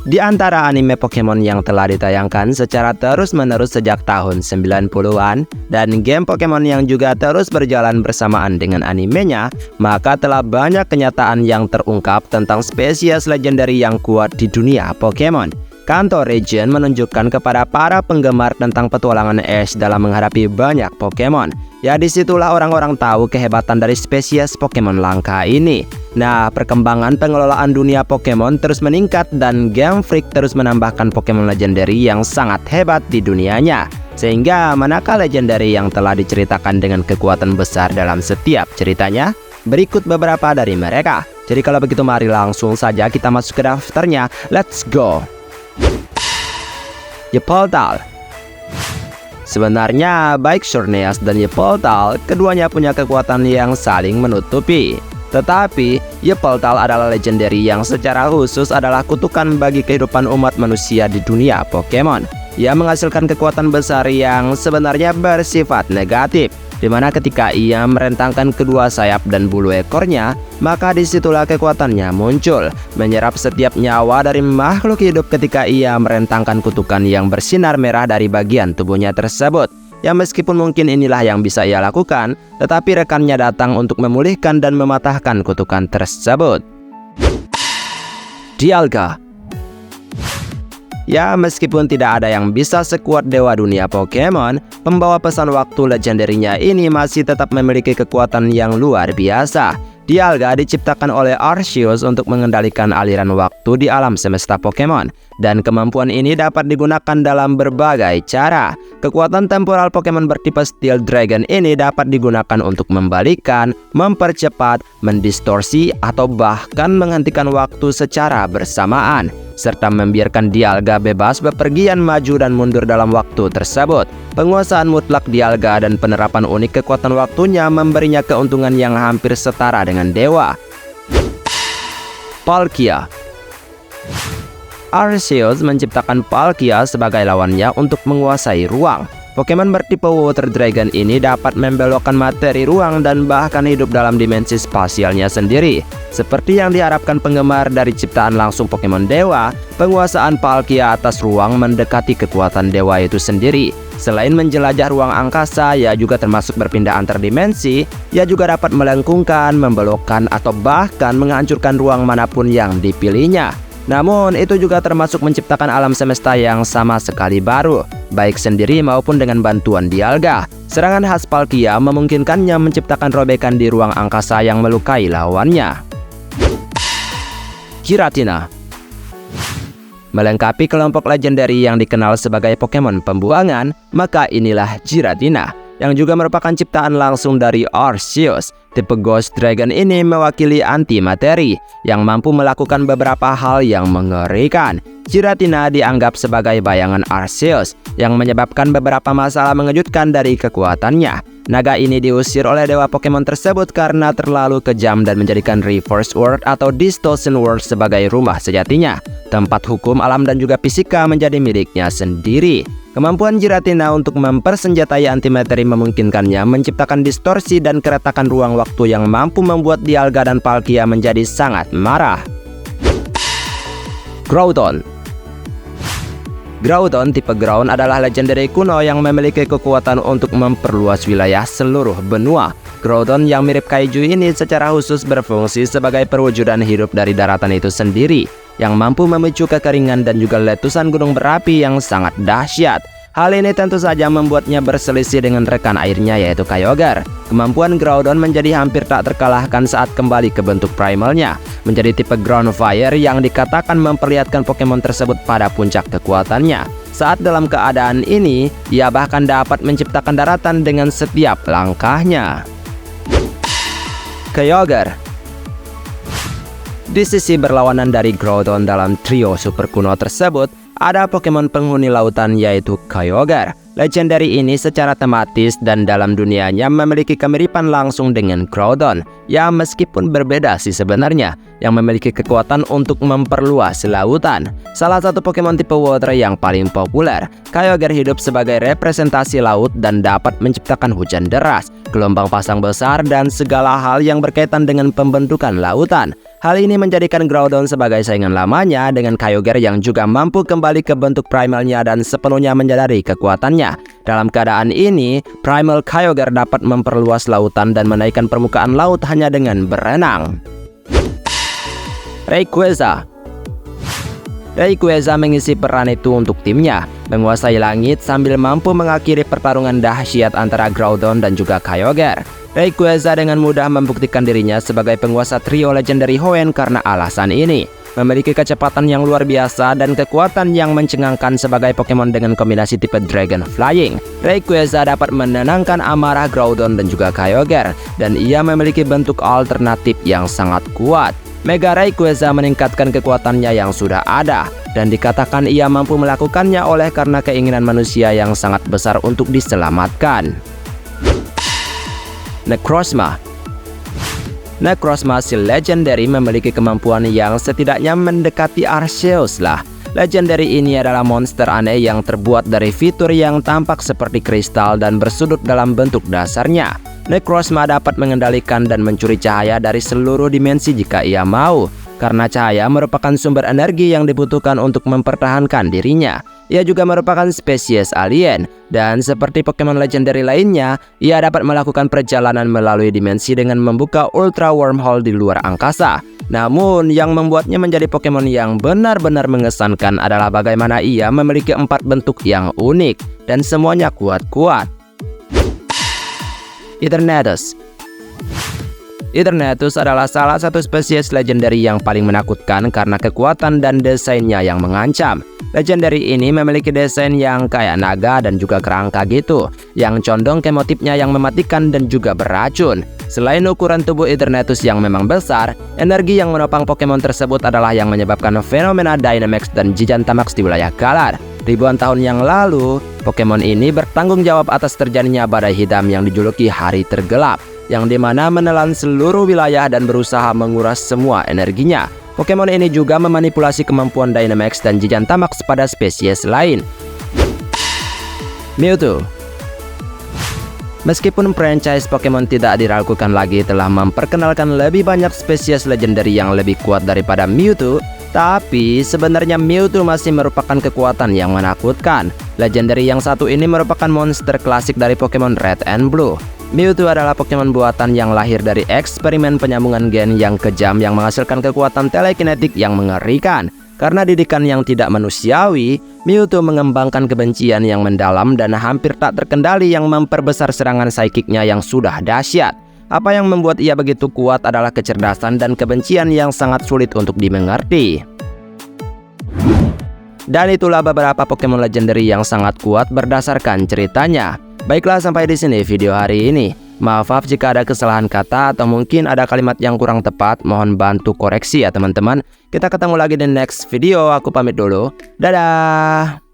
Di antara anime Pokemon yang telah ditayangkan secara terus-menerus sejak tahun 90-an dan game Pokemon yang juga terus berjalan bersamaan dengan animenya, maka telah banyak kenyataan yang terungkap tentang spesies legendary yang kuat di dunia Pokemon. Kanto Region menunjukkan kepada para penggemar tentang petualangan Ash dalam menghadapi banyak Pokemon. Ya, disitulah orang-orang tahu kehebatan dari spesies Pokemon langka ini. Nah, perkembangan pengelolaan dunia Pokemon terus meningkat dan Game Freak terus menambahkan Pokemon legendary yang sangat hebat di dunianya. Sehingga manakah legendary yang telah diceritakan dengan kekuatan besar dalam setiap ceritanya? Berikut beberapa dari mereka. Jadi kalau begitu mari langsung saja kita masuk ke daftarnya. Let's go! Yveltal. Sebenarnya baik Xerneas dan Yveltal keduanya punya kekuatan yang saling menutupi. Tetapi Yveltal adalah legendary yang secara khusus adalah kutukan bagi kehidupan umat manusia di dunia Pokemon. Ia menghasilkan kekuatan besar yang sebenarnya bersifat negatif, dimana ketika ia merentangkan kedua sayap dan bulu ekornya, maka disitulah kekuatannya muncul, menyerap setiap nyawa dari makhluk hidup ketika ia merentangkan kutukan yang bersinar merah dari bagian tubuhnya tersebut. Ya, meskipun mungkin inilah yang bisa ia lakukan, tetapi rekannya datang untuk memulihkan dan mematahkan kutukan tersebut. Dialga. Ya, meskipun tidak ada yang bisa sekuat dewa dunia Pokemon, pembawa pesan waktu legendarinya ini masih tetap memiliki kekuatan yang luar biasa. Dialga diciptakan oleh Arceus untuk mengendalikan aliran waktu di alam semesta Pokemon, dan kemampuan ini dapat digunakan dalam berbagai cara. Kekuatan temporal Pokemon bertipe Steel Dragon ini dapat digunakan untuk membalikan, mempercepat, mendistorsi, atau bahkan menghentikan waktu secara bersamaan, serta membiarkan Dialga bebas bepergian maju dan mundur dalam waktu tersebut. Penguasaan mutlak Dialga dan penerapan unik kekuatan waktunya memberinya keuntungan yang hampir setara dengan dewa. Palkia. Arceus menciptakan Palkia sebagai lawannya untuk menguasai ruang. Pokemon bertipe Water Dragon ini dapat membelokkan materi ruang dan bahkan hidup dalam dimensi spasialnya sendiri. Seperti yang diharapkan penggemar dari ciptaan langsung Pokemon Dewa, penguasaan Palkia atas ruang mendekati kekuatan dewa itu sendiri. Selain menjelajah ruang angkasa, ia juga termasuk berpindah antar dimensi. Ia juga dapat melengkungkan, membelokkan, atau bahkan menghancurkan ruang manapun yang dipilihnya. Namun, itu juga termasuk menciptakan alam semesta yang sama sekali baru, baik sendiri maupun dengan bantuan Dialga. Serangan khas Palkia memungkinkannya menciptakan robekan di ruang angkasa yang melukai lawannya. Giratina. Melengkapi kelompok legendary yang dikenal sebagai Pokemon pembuangan, maka inilah Giratina, yang juga merupakan ciptaan langsung dari Arceus. Tipe Ghost Dragon ini mewakili antimateri yang mampu melakukan beberapa hal yang mengerikan. Giratina dianggap sebagai bayangan Arceus yang menyebabkan beberapa masalah mengejutkan dari kekuatannya. Naga ini diusir oleh dewa Pokemon tersebut karena terlalu kejam dan menjadikan Reverse World atau Distortion World sebagai rumah sejatinya. Tempat hukum alam dan juga fisika menjadi miliknya sendiri. Kemampuan Giratina untuk mempersenjatai antimateri memungkinkannya menciptakan distorsi dan keretakan ruang waktu yang mampu membuat Dialga dan Palkia menjadi sangat marah. Groudon. Groudon tipe Ground adalah legendary kuno yang memiliki kekuatan untuk memperluas wilayah seluruh benua. Groudon yang mirip kaiju ini secara khusus berfungsi sebagai perwujudan hidup dari daratan itu sendiri, yang mampu memicu kekeringan dan juga letusan gunung berapi yang sangat dahsyat. Hal ini tentu saja membuatnya berselisih dengan rekan airnya yaitu Kyogre. Kemampuan Groudon menjadi hampir tak terkalahkan saat kembali ke bentuk primalnya, menjadi tipe Ground Fire yang dikatakan memperlihatkan Pokemon tersebut pada puncak kekuatannya. Saat dalam keadaan ini, ia bahkan dapat menciptakan daratan dengan setiap langkahnya. Kyogre. Di sisi berlawanan dari Groudon dalam trio super kuno tersebut, ada Pokemon penghuni lautan yaitu Kyogre. Legendary ini secara tematis dan dalam dunianya memiliki kemiripan langsung dengan Groudon. Ya, meskipun berbeda sih sebenarnya, yang memiliki kekuatan untuk memperluas lautan. Salah satu Pokemon tipe Water yang paling populer, Kyogre hidup sebagai representasi laut dan dapat menciptakan hujan deras, gelombang pasang besar, dan segala hal yang berkaitan dengan pembentukan lautan. Hal ini menjadikan Groudon sebagai saingan lamanya dengan Kyogre yang juga mampu kembali ke bentuk primalnya dan sepenuhnya menyadari kekuatannya. Dalam keadaan ini, Primal Kyogre dapat memperluas lautan dan menaikkan permukaan laut hanya dengan berenang. Rayquaza mengisi peran itu untuk timnya, menguasai langit sambil mampu mengakhiri pertarungan dahsyat antara Groudon dan juga Kyogre. Rayquaza dengan mudah membuktikan dirinya sebagai penguasa trio legendary Hoenn karena alasan ini. Memiliki kecepatan yang luar biasa dan kekuatan yang mencengangkan sebagai Pokemon dengan kombinasi tipe Dragon Flying. Rayquaza dapat menenangkan amarah Groudon dan juga Kyogre, dan ia memiliki bentuk alternatif yang sangat kuat. Mega Rayquaza meningkatkan kekuatannya yang sudah ada, dan dikatakan ia mampu melakukannya oleh karena keinginan manusia yang sangat besar untuk diselamatkan. Necrozma si legendary memiliki kemampuan yang setidaknya mendekati Arceus lah. Legendary ini adalah monster aneh yang terbuat dari fitur yang tampak seperti kristal dan bersudut dalam bentuk dasarnya. Necrozma dapat mengendalikan dan mencuri cahaya dari seluruh dimensi jika ia mau, karena cahaya merupakan sumber energi yang dibutuhkan untuk mempertahankan dirinya. Ia juga merupakan spesies alien, dan seperti Pokemon legendary lainnya, ia dapat melakukan perjalanan melalui dimensi dengan membuka Ultra Wormhole di luar angkasa. Namun, yang membuatnya menjadi Pokemon yang benar-benar mengesankan adalah bagaimana ia memiliki 4 bentuk yang unik, dan semuanya kuat-kuat. Eternatus adalah salah satu spesies legendary yang paling menakutkan karena kekuatan dan desainnya yang mengancam. Legendary ini memiliki desain yang kayak naga dan juga kerangka gitu, yang condong ke motifnya yang mematikan dan juga beracun. Selain ukuran tubuh Eternatus yang memang besar, energi yang menopang Pokemon tersebut adalah yang menyebabkan fenomena Dynamax dan Gigantamax di wilayah Galar. Ribuan tahun yang lalu, Pokemon ini bertanggung jawab atas terjadinya badai hitam yang dijuluki Hari Tergelap, yang dimana menelan seluruh wilayah dan berusaha menguras semua energinya. Pokemon ini juga memanipulasi kemampuan Dynamax dan Gigantamax pada spesies lain. Mewtwo. Meskipun franchise Pokemon tidak diragukan lagi telah memperkenalkan lebih banyak spesies legendary yang lebih kuat daripada Mewtwo, tapi sebenarnya Mewtwo masih merupakan kekuatan yang menakutkan. Legendary yang satu ini merupakan monster klasik dari Pokemon Red and Blue. Mewtwo adalah Pokemon buatan yang lahir dari eksperimen penyambungan gen yang kejam yang menghasilkan kekuatan telekinetik yang mengerikan. Karena didikan yang tidak manusiawi, Mewtwo mengembangkan kebencian yang mendalam dan hampir tak terkendali yang memperbesar serangan psikiknya yang sudah dahsyat. Apa yang membuat ia begitu kuat adalah kecerdasan dan kebencian yang sangat sulit untuk dimengerti. Dan itulah beberapa Pokemon legendary yang sangat kuat berdasarkan ceritanya. Baiklah, sampai di sini video hari ini. Maaf jika ada kesalahan kata atau mungkin ada kalimat yang kurang tepat, mohon bantu koreksi ya teman-teman. Kita ketemu lagi di next video, aku pamit dulu. Dadah!